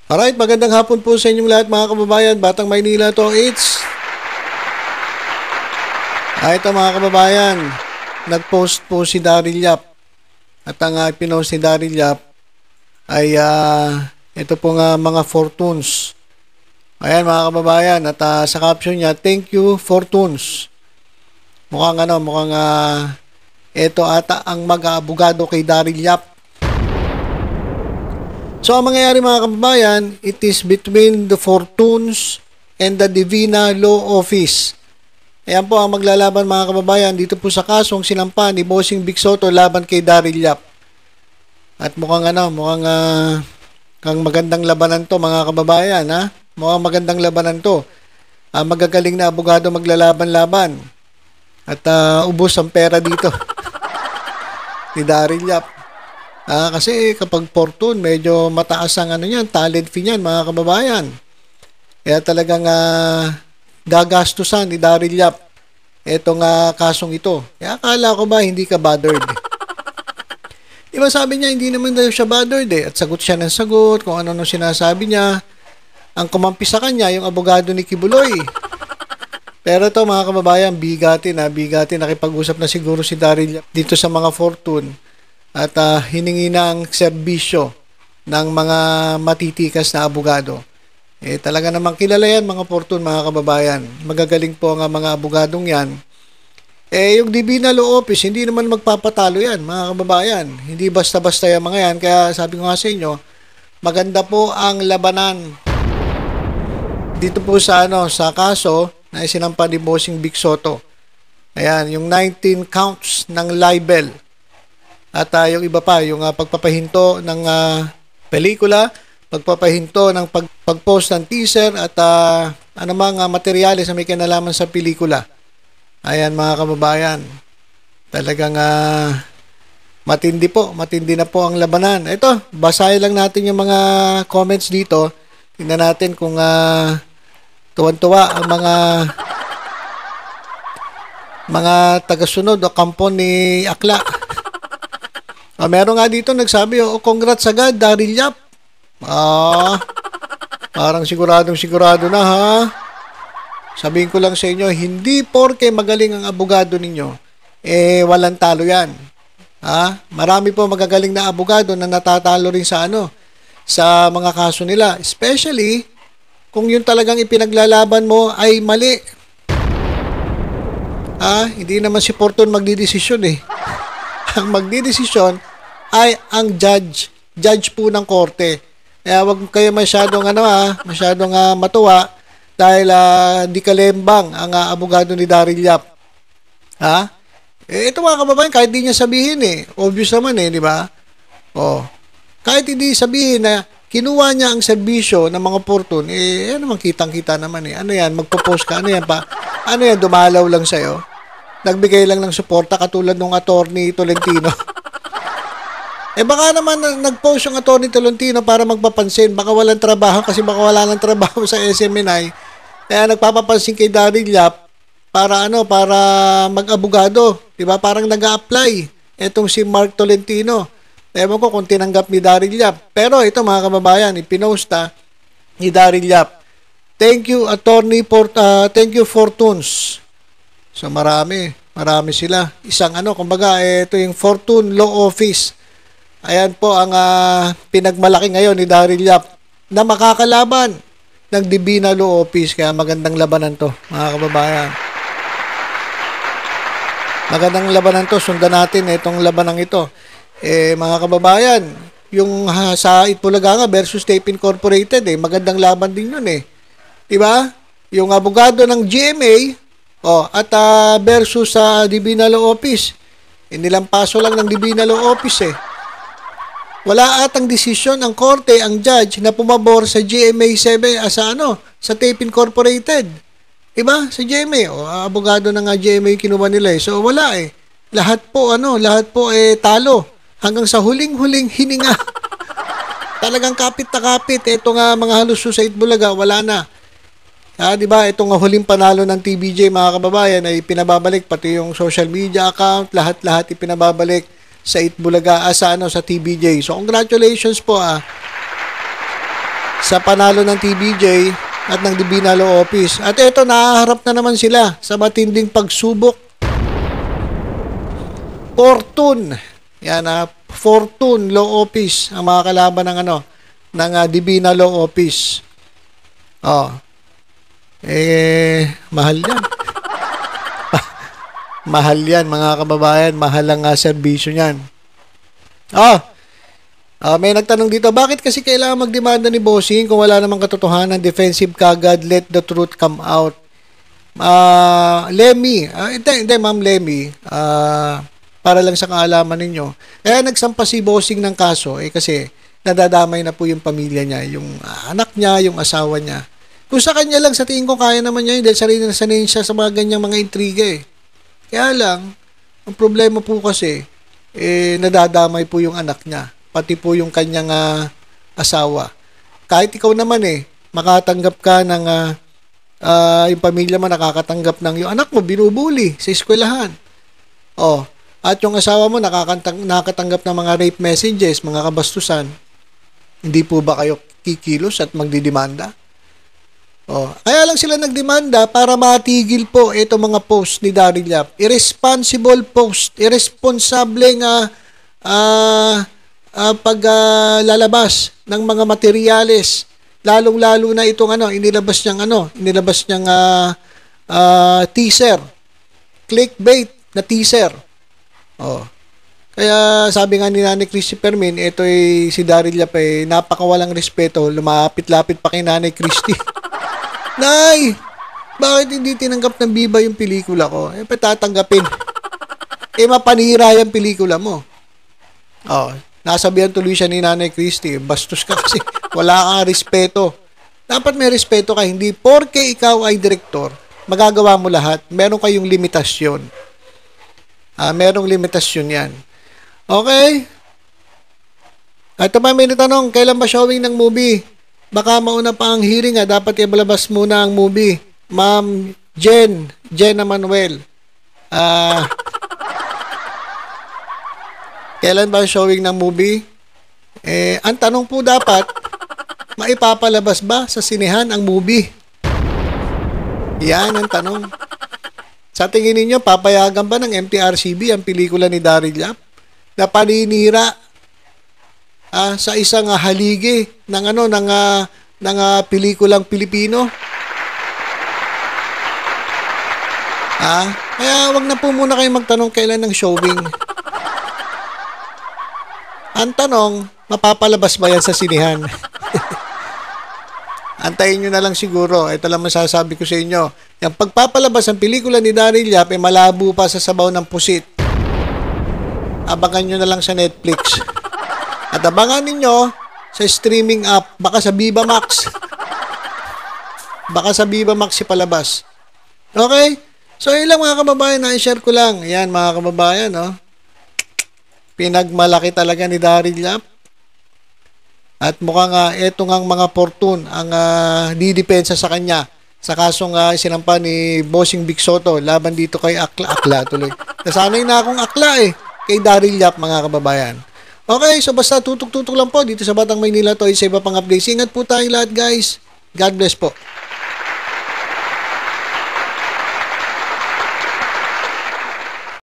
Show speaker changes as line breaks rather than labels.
Alright, magandang hapon po sa inyong lahat mga kababayan. Batang Maynila to, ito mga kababayan, nag-post po si Daryl Yap. At ang pinost ni Daryl Yap ay ito po nga mga fortunes. Ayan mga kababayan, at sa caption niya, thank you fortunes. Mukhang ito ata ang mag-aabogado kay Daryl Yap. So, ang mangyayari mga kababayan, it is between the Fortunes and the Divina Law Office. Ayan po ang maglalaban mga kababayan dito po sa kasong sinampa ni Bossing Vic Sotto laban kay Daryl Yap. At mukhang kang magandang labanan to mga kababayan, ha? Mukhang magandang labanan to. Magagaling na abogado maglalaban-laban. At ubos ang pera dito ni Daryl Yap. Kasi kapag fortune, medyo mataas ang talent fee niyan mga kababayan. Kaya talagang gagastusan ni Daryl Yap itong kasong ito. Kaya akala ko ba hindi ka bothered? Di ba sabi niya hindi naman daw siya bothered At sagot siya ng sagot kung ano sinasabi niya. Ang kumampi sa kanya, yung abogado ni Kibuloy. Pero ito mga kababayan, bigatin nakipag-usap na siguro si Daryl Yap dito sa mga fortune. At hiningi na ang serbisyo ng mga matitikas na abogado. Talaga namang kilala yan mga fortune mga kababayan. Magagaling po ang mga abogadong yan. Yung Divina Law Office, hindi naman magpapatalo yan mga kababayan. Hindi basta-basta yan mga yan. Kaya sabi ko nga sa inyo, maganda po ang labanan dito po sa kaso na isinampa ni Bossing Vic Sotto. Ayan, yung 19 counts ng libel. At yung iba pa, yung pagpapahinto ng pelikula, pagpapahinto ng pag-post ng teaser at anumang materyales na may kinalaman sa pelikula. Ayan mga kababayan, talagang matindi na po ang labanan. Ito, basahin lang natin yung mga comments dito. Tingnan natin kung tuwan-tuwa ang mga tagasunod o kampon ni Akla. Meron nga dito nagsabi, congrats agad, Daryl Yap. Parang sigurado na ha. Sabihin ko lang sa inyo, hindi porke magaling ang abogado ninyo, walang talo yan. Marami po magagaling na abogado na natatalo rin sa sa mga kaso nila. Especially, kung yung talagang ipinaglalaban mo ay mali. Hindi naman si Fortune magdidesisyon Ang magdidesisyon ay ang judge po ng korte. Kaya wag kayo masyadong matuwa dahil di kalembang ang abogado ni Daryl Yap. Ito mga kababayan, kahit di niya sabihin obvious naman di ba? Kahit hindi sabihin na kinuha niya ang serbisyo ng mga Fortune, naman kitang-kita naman Ano yan, magpo-post ka, ano yan pa? Ano yan, dumalaw lang sa'yo? Nagbigay lang ng suporta katulad ng attorney Tolentino. Baka naman nag-post yung attorney Tolentino para magpapansin. Baka walang trabaho kasi baka wala ng trabaho sa SMNI. Kaya nagpapapansin kay Daryl Yap para mag-abogado. Diba? Parang nag-a-apply etong si Mark Tolentino. Ewan ko kung tinanggap ni Daryl Yap. Pero ito mga kababayan, ipinosta ni Daryl Yap. Thank you attorney thank you Fortunes. So marami sila. Isang kumbaga ito yung Fortune Law Office. Ayan po ang pinagmalaki ngayon ni Daryl Yap na makakalaban ng Divina Law Office. Kaya magandang labanan to mga kababayan. Magandang labanan to. Sundan natin itong labanang ito. Mga kababayan, yung sa Itbulaga versus Tape Incorporated, magandang laban din yun Diba? Yung abogado ng GMA at versus sa Divina Law Office. Nilampaso lang ng Divina Law Office Wala atang desisyon ang korte, ang judge na pumabor sa GMA 7 sa Tape Incorporated. Diba? Sa GMA, abogado ng GMA kinuha nila So wala Lahat po talo hanggang sa huling-huling hininga. Talagang kapit na kapit. Ito nga mga halos sa Itbulaga, wala na. Diba? Itong huling panalo ng TVJ mga kababayan ay pinababalik pati yung social media account, lahat ipinababalik sa Itbulaga sa TVJ. So congratulations po sa panalo ng TVJ at ng Divina Law Office. At eto, nahaharap na naman sila sa matinding pagsubok. Fortune. Yan, Fortune Law Office ang mga kalaban ng ng Divina Law Office. Mahal yan. Mahal yan, mga kababayan. Mahal ang serbisyo niyan. May nagtanong dito, bakit kasi kailangan magdemanda ni Bossing kung wala namang katotohanan, defensive kagad, let the truth come out? Lemmy, hindi ma'am Lemmy, para lang sa kaalaman ninyo, kaya nagsampa si Bossing ng kaso, kasi nadadamay na po yung pamilya niya, yung anak niya, yung asawa niya. Kung sa kanya lang, sa tingin ko, kaya naman niya yun, dahil sarili na sanay siya sa mga ganyang mga intriga Kaya lang, ang problema po kasi, nadadamay po yung anak niya, pati po yung kanyang asawa. Kahit ikaw naman makatanggap ka ng yung pamilya mo nakakatanggap ng yung anak mo binubuli sa eskwelahan. At yung asawa mo nakakatanggap ng mga rape messages, mga kabastusan. Hindi po ba kayo kikilos at magdidemanda? Kaya lang sila nagdemanda para matigil po ito mga post ni Daryl Yap. Irresponsible post, irresponsableng paglalabas ng mga materyales, lalong-lalo na itong inilabas niyang teaser, clickbait na teaser. Kaya sabi nga ni Nanay Christy Permin, si Daryl Yap napakawalang respeto, lumapit-lapit pa kay Nanay Christy. Nay, bakit hindi tinanggap ng Viva yung pelikula ko? Patatanggapin. Mapanira yung pelikula mo. Nasabihan tuloy siya ni Nanay Christy, bastos ka kasi wala kang respeto. Dapat may respeto ka, hindi porke ikaw ay direktor, magagawa mo lahat. Meron kayong limitasyon. Merong limitasyon yan. Okay? Ito pa may natanong, kailan ba showing ng movie? Baka mauna pa ang hearing dapat ibalabas muna ang movie. Ma'am Jenna Manuel. Kailan ba showing ng movie? Ang tanong po dapat, maipapalabas ba sa sinehan ang movie? Yan ang tanong. Sa tingin ninyo, papayagan ba ng MTRCB ang pelikula ni Daryl Yap na paninira sa isang haligi ng pelikulang Pilipino? Kaya wag na po muna kayong magtanong kailan ng showing. Ang tanong, mapapalabas ba yan sa sinihan? Antayin nyo na lang siguro. Ito lang masasabi ko sa inyo. Yung pagpapalabas ng pelikula ni Daryl Yap malabo pa sa sabaw ng pusit. Abangan nyo na lang sa Netflix. At abangan ninyo sa streaming app. Baka sa Viva Max. Baka sa Viva Max palabas. Okay? So, yun lang mga kababayan. Na-share ko lang. Ayan mga kababayan. Pinagmalaki talaga ni Daryl Yap. At mukhang eto ngang mga Fortune ang didepensa sa kanya sa kasong sinampa ni Bossing Vic Soto laban dito kay Akla tuloy. Nasanay na akong Akla kay Daryl Yap mga kababayan. Okay, so basta tutok-tutok lang po dito sa Batang Maynila to sa iba pang updates. Ingat po tayong lahat guys. God bless po.